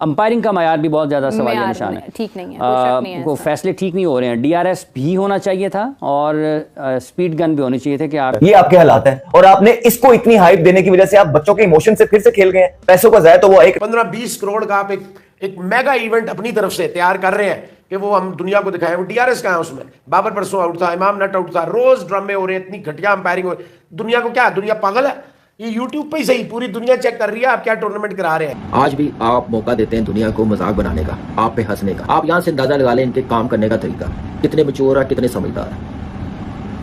Umpiring का मायार भी बहुत ज़्यादा सवालिया निशान है, ठीक नहीं है, वो फैसले ठीक नहीं हो रहे हैं। डीआरएस भी होना चाहिए था और स्पीड गन भी होनी चाहिए थे कि आप, ये आपके हालात हैं और आपने इसको इतनी हाइप देने की वजह से आप बच्चों के इमोशन से फिर से खेल गए हैं, पैसों का ज़ाया। तो वो एक 15-20 करोड़ का आप एक मेगा इवेंट अपनी तरफ से तैयार कर रहे हैं कि वो हम दुनिया को दिखाएं। वो डीआरएस का है उसमें, बाबर परसों आउट था, इमाम नट आउट था, रोज ड्रामे हो रहे हैं, इतनी घटिया अंपायरिंग हो रही। दुनिया को क्या, दुनिया पागल है? ये यूट्यूब पे ही सही पूरी दुनिया चेक कर रही है आप क्या टूर्नामेंट करा रहे हैं। आज भी आप मौका देते हैं दुनिया को मजाक बनाने का, आप पे हंसने का। आप यहाँ से अंदाजा लगा लें इनके काम करने का तरीका, कितने मैच्योर है, कितने समझदार है।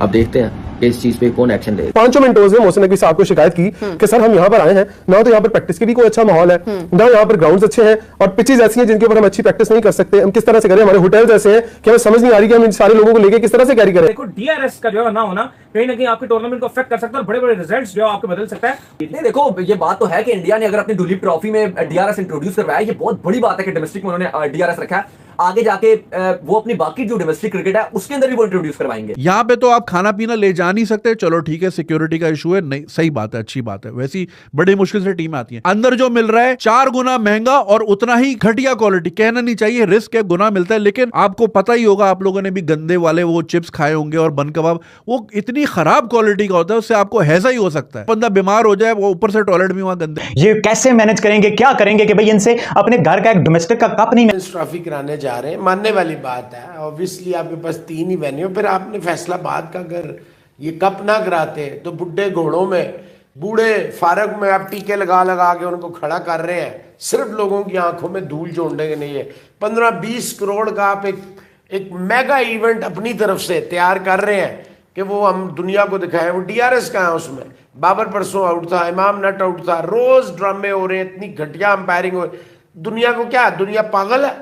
अब देखते हैं कि इस चीज पे कौन एक्शन ले। 5 मिनटों में मोहसिन नकवी साहब को शिकायत की कि सर हम यहाँ पर आए हैं ना, तो यहाँ पर प्रैक्टिस के भी कोई अच्छा माहौल है ना, यहाँ पर ग्राउंड्स अच्छे हैं और पिचेस ऐसी हैं जिनके ऊपर हम अच्छी प्रैक्टिस नहीं कर सकते। हम किस तरह से करें? हमारे होटल्स ऐसे हैं कि हमें समझ नहीं आ रही कि हम इन सारे लोगों को लेकर किस तरह से कैरी करें। देखो डीआरएस का जो है ना होना कहीं ना कहीं आपके टूर्नामेंट को अफेक्ट कर सकता है और बड़े-बड़े रिजल्ट्स जो आपके बदल सकता है। नहीं देखो, ये बात तो है कि इंडिया ने अगर अपनी दुलीप ट्रॉफी में डीआरएस इंट्रोड्यूस करवाया, ये बहुत बड़ी बात है कि डोमेस्टिक में उन्होंने डीआरएस रखा है। आगे जाके वो अपनी बाकी जो डोमेस्टिक क्रिकेट है उसके अंदर भी वो इंट्रोड्यूस करवाएंगे। यहाँ पे तो आप खाना पीना ले जा नहीं सकते, चलो ठीक है, सिक्योरिटी का इशू है, नहीं सही बात है, अच्छी बात है। वैसी बड़ी मुश्किल से टीम आती है, अंदर जो मिल रहा है 4 गुना महंगा और उतना ही घटिया क्वालिटी। कहना नहीं चाहिए, रिस्क है, गुना मिलता है, लेकिन आपको पता ही होगा, आप लोगों ने भी गंदे वाले वो चिप्स खाए होंगे और बन कबाब, वो इतनी खराब क्वालिटी का होता है, उससे आपको हैजा ही हो सकता है, बंदा बीमार हो जाए, वो ऊपर से टॉयलेट भी वहां गंदे। ये कैसे मैनेज करेंगे, क्या करेंगे कि भाई इनसे अपने घर का एक डोमेस्टिक का कप नहीं ट्रॉफी कराने जा रहे हैं, मानने वाली बात है। ऑब्वियसली आपके पास 3 ही वेन्यू, फिर आपने फैसलाबाद का अगर ये कप ना कराते तो बुढ़े घोड़ों में, बूढ़े फारग में आप टीके लगा लगा के उनको खड़ा कर रहे हैं, सिर्फ लोगों की आंखों में धूल झोंकने के नहीं है। 15-20 करोड़ का आप एक मेगा इवेंट अपनी तरफ से तैयार कर रहे हैं कि वो हम दुनिया को दिखाएं। वो डीआरएस का है उसमें, बाबर परसों आउट था, इमाम नट आउट था, रोज ड्रामे हो रहे हैं, इतनी घटिया अंपायरिंग हो रही। दुनिया को क्या, दुनिया पागल है?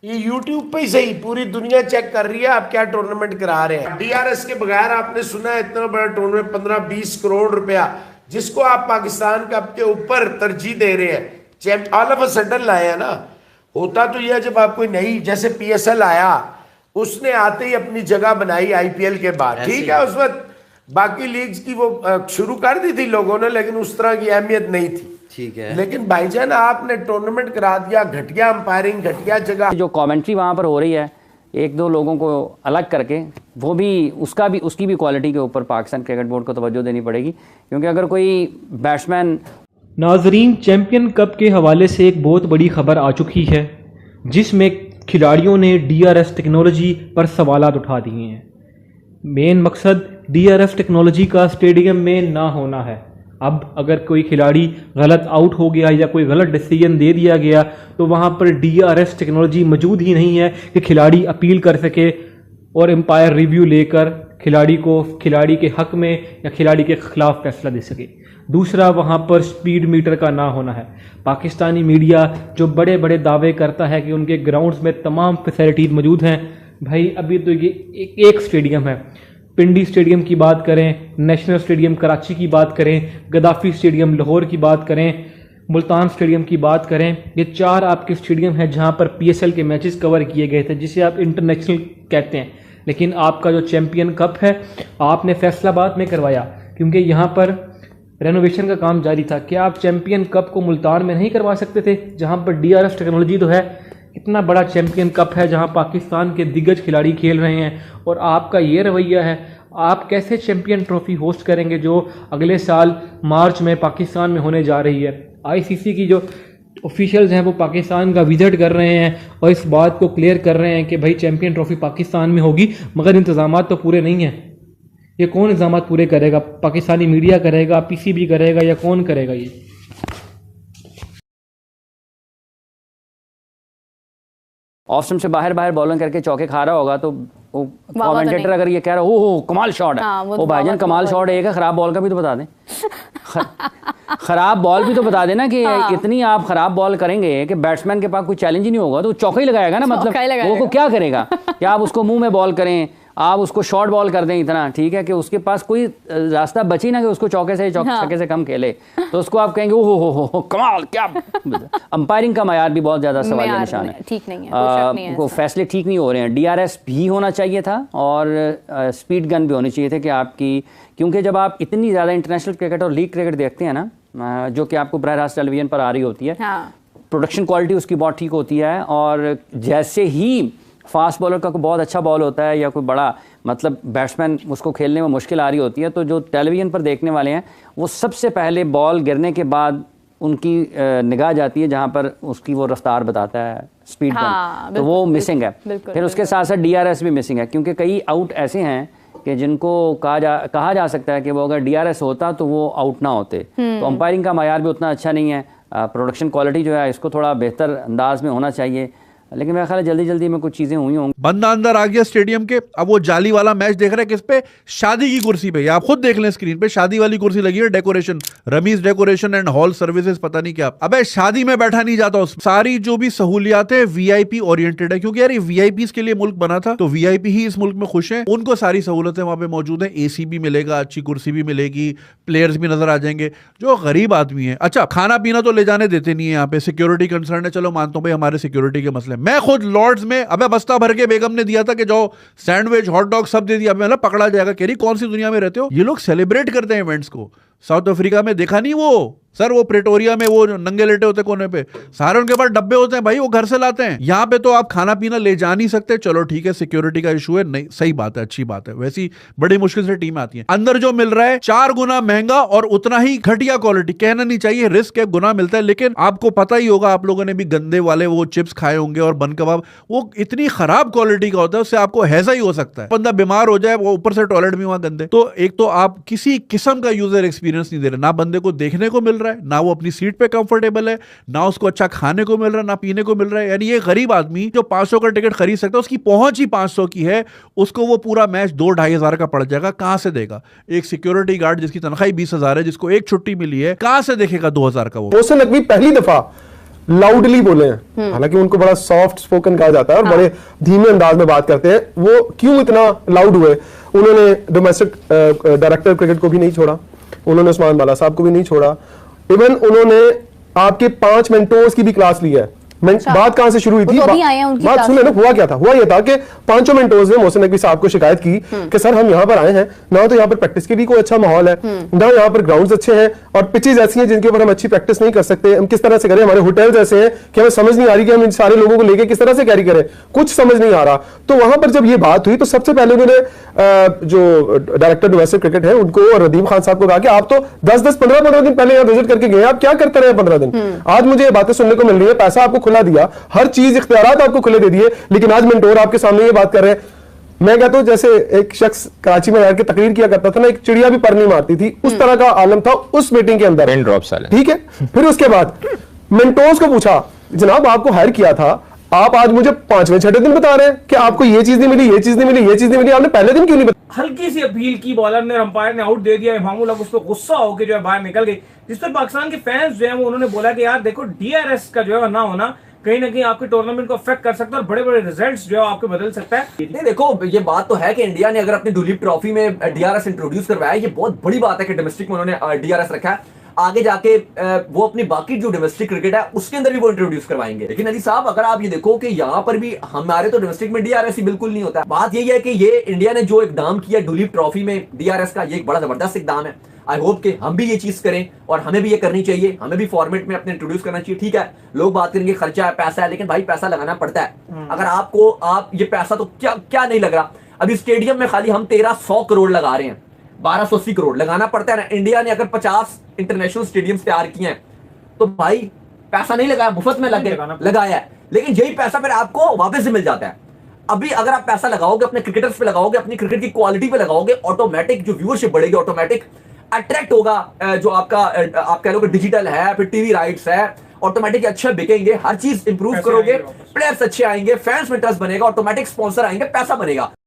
ये यूट्यूब पे ही सही पूरी दुनिया चेक कर रही है आप क्या टूर्नामेंट करा रहे हैं। डीआरएस के बगैर आपने सुना है इतना बड़ा टूर्नामेंट 15-20 करोड़ रुपया जिसको आप पाकिस्तान कप के ऊपर तरजीह दे रहे हैं, ऑल ऑफ अ सडन लाए हैं ना। होता तो यह जब आप कोई नई, जैसे पीएसएल आया, उसने आते ही अपनी जगह बनाई आईपीएल के बाद, ठीक है, उस वक्त बाकी लीग्स की वो शुरू कर दी थी लोगों ने, लेकिन उस तरह की अहमियत नहीं थी, ठीक है। लेकिन भाईजान आपने टूर्नामेंट करा दिया, घटिया अंपायरिंग, घटिया जगह। जो कमेंट्री वहाँ पर हो रही है 1-2 लोगों को अलग करके, वो भी उसकी भी क्वालिटी के ऊपर पाकिस्तान क्रिकेट बोर्ड को तवज्जो देनी पड़ेगी, क्योंकि अगर कोई बैट्समैन। नाजरीन, चैंपियन कप के हवाले से एक बहुत बड़ी खबर आ चुकी है जिसमें खिलाड़ियों ने डीआरएस टेक्नोलॉजी पर सवालात उठा दिए हैं। मेन मकसद डीआरएस टेक्नोलॉजी का स्टेडियम में ना होना है। अब अगर कोई खिलाड़ी गलत आउट हो गया या कोई गलत डिसीजन दे दिया गया तो वहाँ पर डीआरएस टेक्नोलॉजी मौजूद ही नहीं है कि खिलाड़ी अपील कर सके और एम्पायर रिव्यू लेकर खिलाड़ी के हक में या खिलाड़ी के खिलाफ फैसला दे सके। दूसरा, वहाँ पर स्पीड मीटर का ना होना है। पाकिस्तानी मीडिया जो बड़े बड़े दावे करता है कि उनके ग्राउंड्स में तमाम फैसिलिटीज़ मौजूद हैं, भाई अभी तो ये एक स्टेडियम है। पिंडी स्टेडियम की बात करें, नेशनल स्टेडियम कराची की बात करें, गद्दाफी स्टेडियम लाहौर की बात करें, मुल्तान स्टेडियम की बात करें, ये 4 आपके स्टेडियम हैं जहां पर पीएसएल के मैचेस कवर किए गए थे, जिसे आप इंटरनेशनल कहते हैं। लेकिन आपका जो चैंपियन कप है आपने फैसलाबाद में करवाया क्योंकि यहाँ पर रेनोवेशन का काम जारी था। क्या आप चैंपियन कप को मुल्तान में नहीं करवा सकते थे जहाँ पर डीआरएस टेक्नोलॉजी तो है? इतना बड़ा चैंपियन कप है जहां पाकिस्तान के दिग्गज खिलाड़ी खेल रहे हैं और आपका ये रवैया है। आप कैसे चैंपियन ट्रॉफी होस्ट करेंगे जो अगले साल मार्च में पाकिस्तान में होने जा रही है? आईसीसी की जो ऑफिशियल्स हैं वो पाकिस्तान का विजिट कर रहे हैं और इस बात को क्लियर कर रहे हैं कि भाई चैंपियन ट्रॉफी पाकिस्तान में होगी, मगर इंतजाम तो पूरे नहीं हैं। ये कौन इंतजाम पूरे करेगा? पाकिस्तानी मीडिया करेगा, पीसीबी करेगा, या कौन करेगा? ये ऑफ स्टंप से बाहर बॉलिंग करके चौके खा रहा होगा तो कमेंटेटर अगर ये कह रहा हो कमाल शॉट है, वो भाईजान कमाल शॉट है, एक खराब बॉल का भी तो बता दें। खराब बॉल भी तो बता देना कि इतनी आप खराब बॉल करेंगे कि बैट्समैन के पास कोई चैलेंज ही नहीं होगा तो चौका ही लगाएगा ना, मतलब वो क्या करेगा? क्या आप उसको मुंह में बॉल करें, आप उसको शॉर्ट बॉल कर दें इतना, ठीक है, कि उसके पास कोई रास्ता बची ना कि उसको चौके से कम खेले, तो उसको आप कहेंगे ओ हो कमाल क्या। अंपायरिंग का मायार भी बहुत ज़्यादा सवालिया निशान है, ठीक नहीं है, वो फैसले ठीक नहीं हो रहे हैं। डीआरएस भी होना चाहिए था और स्पीड गन भी होनी चाहिए थे कि आपकी, क्योंकि जब आप इतनी ज़्यादा इंटरनेशनल क्रिकेट और लीग क्रिकेट देखते हैं ना, जो कि आपको बराह रास्त टेलीविजन पर आ रही होती है, प्रोडक्शन क्वालिटी उसकी बहुत ठीक होती है। और जैसे ही फास्ट बॉलर का कोई बहुत अच्छा बॉल होता है या कोई बड़ा मतलब बैट्समैन उसको खेलने में मुश्किल आ रही होती है, तो जो टेलीविज़न पर देखने वाले हैं वो सबसे पहले बॉल गिरने के बाद उनकी निगाह जाती है जहाँ पर उसकी वो रफ्तार बताता है, स्पीड पर, तो वो मिसिंग है। फिर उसके साथ साथ DRS भी मिसिंग है, क्योंकि कई आउट ऐसे हैं कि जिनको कहा जा सकता है कि वो अगर DRS होता तो वो आउट ना होते। तो अंपायरिंग का मायार भी उतना अच्छा नहीं है, प्रोडक्शन क्वालिटी जो है इसको थोड़ा बेहतर अंदाज में होना चाहिए। लेकिन मेरा ख्याल है जल्दी जल्दी में कुछ चीजें हुई होंगी। बंदा अंदर आ गया स्टेडियम के, अब वो जाली वाला मैच देख रहे हैं किस पे, शादी की कुर्सी पे। आप खुद देख लें स्क्रीन पे, शादी वाली कुर्सी लगी है, decoration, Rameez decoration and hall services, पता नहीं क्या। अबे शादी में बैठा नहीं जाता उसमें। सारी जो भी सहूलियात है VIP ओरिएंटेड है, क्योंकि यार ये VIPs के लिए मुल्क बना था, तो VIP ही इस मुल्क में खुश हैं, उनको सारी सहूलतें वहां पे मौजूद है। AC भी मिलेगा, अच्छी कुर्सी भी मिलेगी, प्लेयर्स भी नजर आ जाएंगे। जो गरीब आदमी है, अच्छा खाना पीना तो ले जाने देते नहीं है यहाँ पे, सिक्योरिटी कंसर्न है, चलो मानता हूँ भाई हमारे सिक्योरिटी के मसले। मैं खुद लॉर्ड्स में अबे बस्ता भर के बेगम ने दिया था कि जाओ सैंडविच हॉट डॉग सब दे दिया, मतलब पकड़ा जाएगा। कह रही कौन सी दुनिया में रहते हो। ये लोग सेलिब्रेट करते हैं इवेंट्स को। साउथ अफ्रीका में देखा नहीं वो सर, वो प्रेटोरिया में वो नंगे लेटे होते कोने पे, सारे उनके पास डब्बे होते हैं भाई, वो घर से लाते हैं। यहाँ पे तो आप खाना पीना ले जा नहीं सकते, चलो ठीक है सिक्योरिटी का इशू है, नहीं सही बात है, अच्छी बात है, वैसी बड़ी मुश्किल से टीम आती है। अंदर जो मिल रहा है 4 गुना महंगा और उतना ही घटिया क्वालिटी, कहना नहीं चाहिए रिस्क है, गुना मिलता है। लेकिन आपको पता ही होगा, आप लोगों ने भी गंदे वाले वो चिप्स खाए होंगे और बन कबाब, वो इतनी खराब क्वालिटी का होता है, उससे आपको हैजा ही हो सकता है, बंदा बीमार हो जाए, वो ऊपर से टॉयलेट भी वहां गंदे। तो एक तो आप किसी किस्म का यूजर एक्सपीरियंस नहीं दे रहे, ना बंदे को देखने को मिल रहा है, ना वो अपनी सीट पे कंफर्टेबल है, ना उसको अच्छा खाने को मिल रहा है, ना पीने को मिल रहा है। यानी ये गरीब आदमी जो 500 का टिकट खरीद सकता है, उसकी पहुंच ही 500 की है, उसको वो पूरा मैच 2-2.5 हजार का पड़ जाएगा। कहां से देगा एक सिक्योरिटी गार्ड जिसकी तनख्वाह 20,000 है, जिसको एक छुट्टी मिली है, कहां से देखेगा 2,000 का। वो मोहसिन नकवी पहली दफा लाउडली बोले हैं, हालांकि उनको बड़ा सॉफ्ट स्पोकन कहा जाता है और बड़े धीमे अंदाज में बात करते हैं। वो क्यों इतना लाउड हुए? उन्होंने डोमेस्टिक डायरेक्टर क्रिकेट को भी नहीं छोड़ा, उन्होंने उस्मान बाला साहब को भी नहीं छोड़ा, इवन उन्होंने आपके 5 मेंटोर्स की भी क्लास ली है। बात कहां से शुरू हुई थी? बात सुने ना, हुआ क्या था? हुआ यह था कि 5 मेंटोर्स ने मोहसिन नकवी साहब को शिकायत की कि सर हम यहाँ पर आए हैं, ना तो यहाँ पर प्रैक्टिस के लिए कोई अच्छा माहौल है, ना यहाँ पर ग्राउंड्स अच्छे हैं और पिचेस ऐसी हैं जिनके ऊपर हम अच्छी प्रैक्टिस नहीं कर सकते, हम किस तरह से करें, हमारे होटल्स ऐसे हैं कि हमें समझ नहीं आ रही कि हम इन सारे लोगों को लेकर किस तरह से कैरी करें, कुछ समझ नहीं आ रहा। तो वहां पर जब ये बात हुई तो सबसे पहले उन्होंने जो डायरेक्टर डोमेस्टिक क्रिकेट है उनको और रदीम खान साहब को कहा कि आप तो 10-10, 15-15 दिन पहले यहाँ विजिट करके गए, आप क्या करते रहे 15 दिन? आज मुझे ये बातें सुनने को मिल रही है, पैसा आपको खुला दिया, हर चीज इख्तियारात आपको खुले दे दिए, लेकिन आज मेंटोर आपके सामने ये बात कर रहे हैं। मैं कहता हूं जैसे एक शख्स कराची में रहकर तकरीर किया करता था ना, एक चिड़िया भी पर नहीं मारती थी, उस तरह का आलम था उस मीटिंग के अंदर। ठीक है, फिर उसके बाद मेंटोर्स को पूछा, जनाब आपको हायर किया था, आप आज मुझे 5वें-6वें दिन बता रहे हैं कि आपको ये चीज नहीं मिली, ये चीज नहीं मिली, ये चीज नहीं मिली, आपने पहले दिन क्यों नहीं बताया? हल्की सी अपील की, बॉलर ने, अंपायर ने आउट दे दिया, इमामुल हक उस पर गुस्सा होकर जो है बाहर निकल गई, जिस पर पाकिस्तान के फैंस जो है वो उन्होंने बोला कि यार देखो DRS का जो है ना होना कहीं ना कहीं आपके टूर्नामेंट को अफेक्ट कर सकता है और बड़े बड़े रिजल्ट्स जो है आपको बदल सकता है। नहीं देखो, ये बात तो है कि इंडिया ने अगर अपनी दुलीप ट्रॉफी में DRS इंट्रोड्यूस करवाया, ये बहुत बड़ी बात है कि डोमेस्टिक में उन्होंने DRS रखा है। आगे जाके वो अपनी बाकी जो डोमेस्टिक क्रिकेट है उसके अंदर भी वो इंट्रोड्यूस करवाएंगे। लेकिन अली साहब, अगर आप ये देखो कि यहाँ पर भी हमारे तो डोमेस्टिक में DRS ही बिल्कुल नहीं होता। बात यही है कि ये इंडिया ने जो इकदाम किया दुलीप ट्रॉफी में DRS का, ये एक बड़ा जबरदस्त इकदाम है। आई होप कि हम भी ये चीज करें और हमें भी ये करनी चाहिए, हमें भी फॉर्मेट में अपने इंट्रोड्यूस करना चाहिए। ठीक है, लोग बात करेंगे खर्चा है, पैसा है, लेकिन भाई पैसा लगाना पड़ता है। अगर आप ये पैसा तो क्या नहीं लग रहा, अभी स्टेडियम में खाली हम 1300 करोड़ लगा रहे हैं, 1280 करोड़ लगाना पड़ता है ना। इंडिया ने अगर 50 इंटरनेशनल स्टेडियम तैयार किए हैं तो भाई पैसा नहीं लगाया, मुफ्त में लगाया है, लेकिन यही पैसा फिर आपको वापस से मिल जाता है। अभी अगर आप पैसा लगाओगे अपने क्रिकेटर्स पे लगाओगे, अपनी क्रिकेट की क्वालिटी पे लगाओगे, ऑटोमेटिक जो व्यूअरशिप बढ़ेगी, ऑटोमेटिक अट्रैक्ट होगा, जो आपका आप कह लो कि डिजिटल है, फिर टीवी राइट्स है, ऑटोमेटिक अच्छे बिकेंगे, हर चीज इंप्रूव करोगे, प्लेयर्स अच्छे आएंगे, फैंस में इंटरेस्ट बनेगा, ऑटोमेटिक स्पॉन्सर आएंगे, पैसा बनेगा।